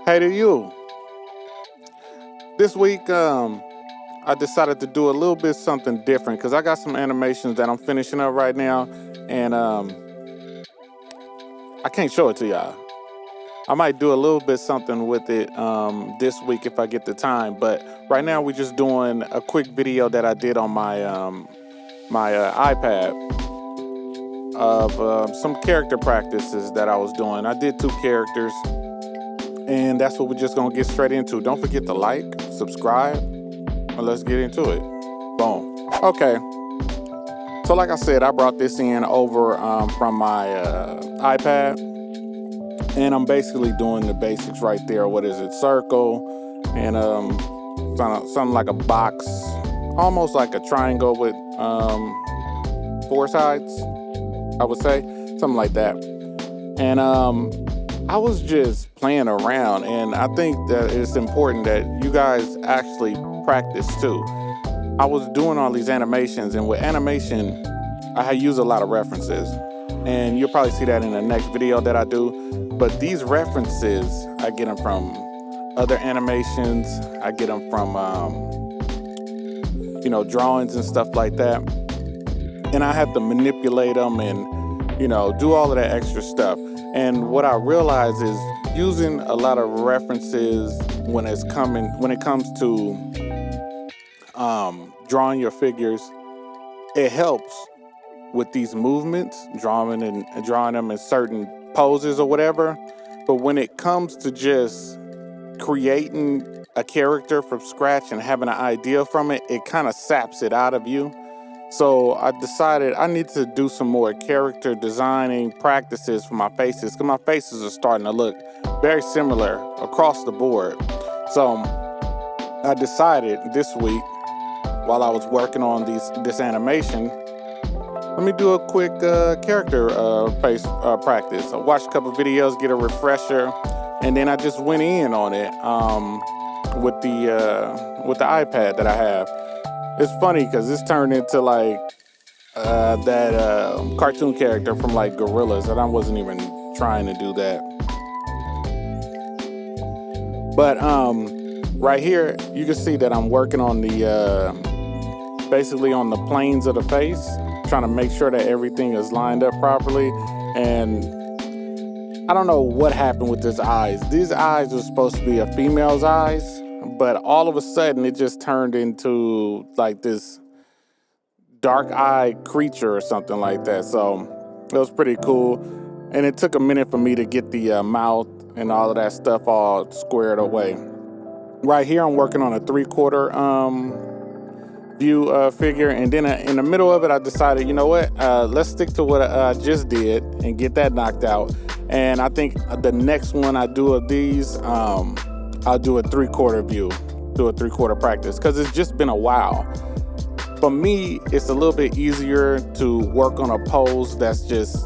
Hey to you. This week, I decided to do a little bit something different because I got some animations that I'm finishing up right now, and I can't show it to y'all. I might do a little bit something with it this week if I get the time, but right now we're just doing a quick video that I did on my iPad of some character practices that I was doing. I did 2 characters, and that's what we're just gonna get straight into. Don't forget to like, subscribe, and let's get into it. Boom. Okay. So like I said, I brought this in over from my iPad, and I'm basically doing the basics right there. What is it? Circle, and something like a box, almost like a triangle with 4 sides, I would say, something like that. And I was just playing around, and I think that it's important that you guys actually practice too. I was doing all these animations, and with animation, I use a lot of references, and you'll probably see that in the next video that I do. But these references, I get them from other animations. I get them from, drawings and stuff like that. And I have to manipulate them and, do all of that extra stuff. And what I realize is using a lot of references when it comes to drawing your figures, it helps with these movements, drawing them in certain poses or whatever. But when it comes to just creating a character from scratch and having an idea from it, it kind of saps it out of you. So I decided I need to do some more character designing practices for my faces, because my faces are starting to look very similar across the board. So I decided this week, while I was working on this animation, let me do a quick character face practice. I watched a couple videos, get a refresher, and then I just went in on it with the iPad that I have. It's funny because this turned into like that cartoon character from like Gorillas, and I wasn't even trying to do that. But right here, you can see that I'm working on basically on the planes of the face, trying to make sure that everything is lined up properly. And I don't know what happened with these eyes. These eyes were supposed to be a female's eyes, but all of a sudden it just turned into like this dark-eyed creature or something like that. So it was pretty cool. And it took a minute for me to get the mouth and all of that stuff all squared away. Right here, I'm working on a 3/4 view figure, and then in the middle of it, I decided, you know what, let's stick to what I just did and get that knocked out. And I think the next one I do of these, I'll do a 3/4 view, do a 3/4 practice, because it's just been a while. For me, it's a little bit easier to work on a pose that's just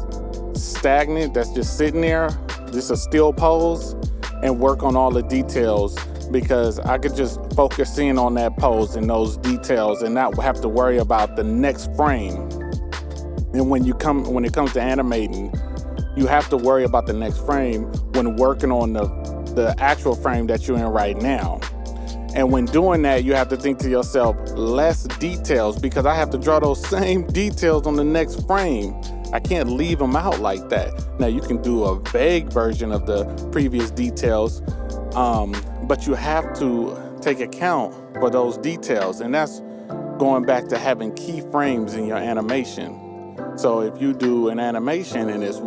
stagnant, that's just sitting there, just a still pose, and work on all the details, because I could just focus in on that pose and those details and not have to worry about the next frame. And when it comes to animating, you have to worry about the next frame when working on the actual frame that you're in right now. And when doing that, you have to think to yourself, less details, because I have to draw those same details on the next frame. I can't leave them out like that. Now, you can do a vague version of the previous details, but you have to take account for those details. And that's going back to having keyframes in your animation. So if you do an animation and it's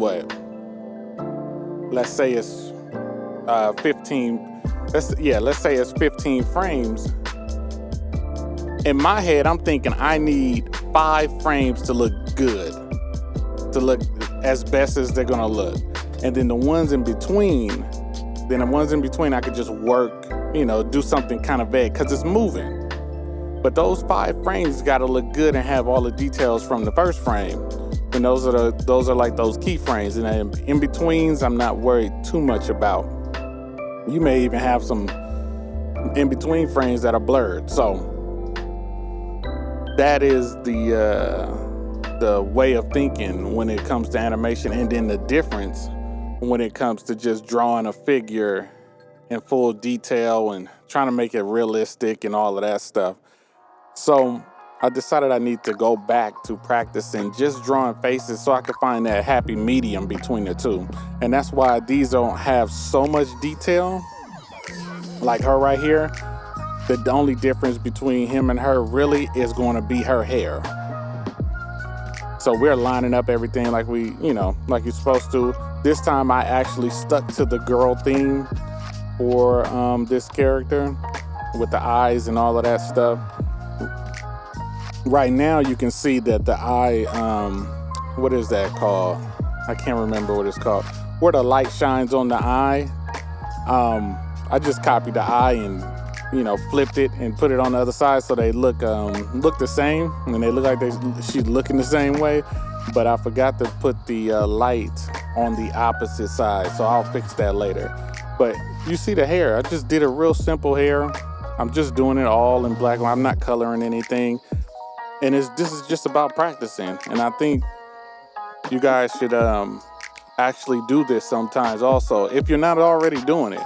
let's say it's 15, let's say it's 15 frames. In my head, I'm thinking I need 5 frames to look good, to look as best as they're gonna look. And then the ones in between, I could just work, do something kind of vague because it's moving. But those 5 frames gotta look good and have all the details from the first frame. And those are like those keyframes. And then in betweens, I'm not worried too much about. You may even have some in between frames that are blurred. So that is the way of thinking when it comes to animation, and then the difference when it comes to just drawing a figure in full detail and trying to make it realistic and all of that stuff. So I decided I need to go back to practicing just drawing faces so I could find that happy medium between the two. And that's why these don't have so much detail. Like her right here, the only difference between him and her really is going to be her hair. So we're lining up everything like like you're supposed to. This time I actually stuck to the girl theme for this character with the eyes and all of that stuff. Right now you can see that the eye, what is that called? I can't remember what it's called. Where the light shines on the eye. I just copied the eye and flipped it and put it on the other side so they look the same, and they look like she's looking the same way. But I forgot to put the light on the opposite side, so I'll fix that later. But you see the hair. I just did a real simple hair. I'm just doing it all in black. I'm not coloring anything. And this is just about practicing. And I think you guys should actually do this sometimes also, if you're not already doing it.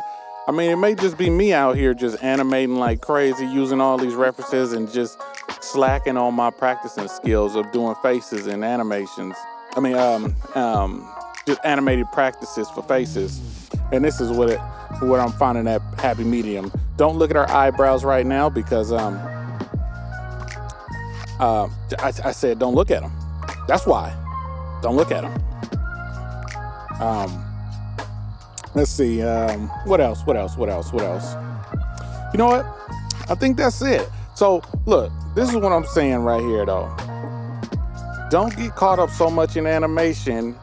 I mean, it may just be me out here just animating like crazy, using all these references and just slacking on my practicing skills of doing faces and animations. I mean, just animated practices for faces. And this is what I'm finding that happy medium. Don't look at our eyebrows right now because I said don't look at them. That's why. Don't look at them. Let's see. What else? You know what? I think that's it. So look, this is what I'm saying right here though. Don't get caught up so much in animation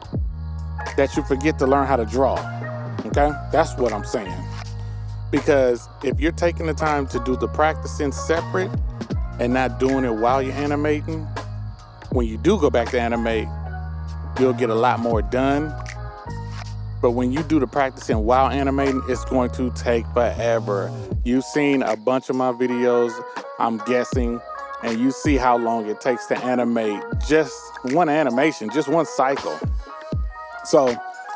that you forget to learn how to draw. Okay? That's what I'm saying. Because if you're taking the time to do the practicing separate and not doing it while you're animating, when you do go back to animate, you'll get a lot more done. But when you do the practicing while animating, it's going to take forever. You've seen a bunch of my videos, I'm guessing, and you see how long it takes to animate just one animation, just one cycle. So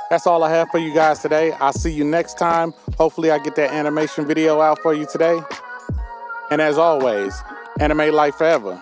that's all I have for you guys today. I'll see you next time. Hopefully I get that animation video out for you today. And as always, animate life forever.